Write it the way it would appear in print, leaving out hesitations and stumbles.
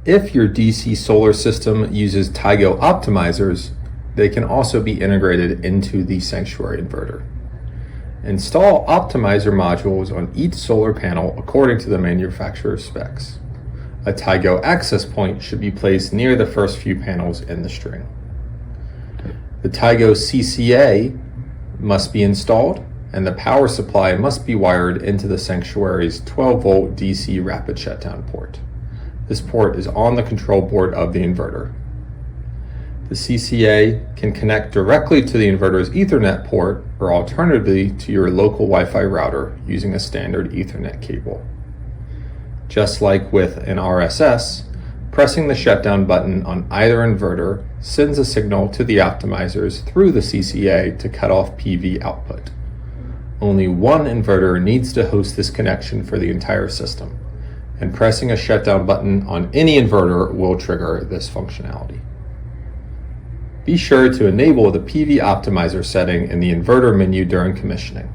If your DC solar system uses Tigo optimizers, they can also be integrated into the Sanctuary inverter. Install optimizer modules on each solar panel according to the manufacturer's specs. A Tigo access point should be placed near the first few panels in the string. The Tigo CCA must be installed, and the power supply must be wired into the Sanctuary's 12-volt DC rapid shutdown port. This port is on the control board of the inverter. The CCA can connect directly to the inverter's Ethernet port or alternatively to your local Wi-Fi router using a standard Ethernet cable. Just like with an RSS, pressing the shutdown button on either inverter sends a signal to the optimizers through the CCA to cut off PV output. Only one inverter needs to host this connection for the entire system, and pressing a shutdown button on any inverter will trigger this functionality. Be sure to enable the PV optimizer setting in the inverter menu during commissioning.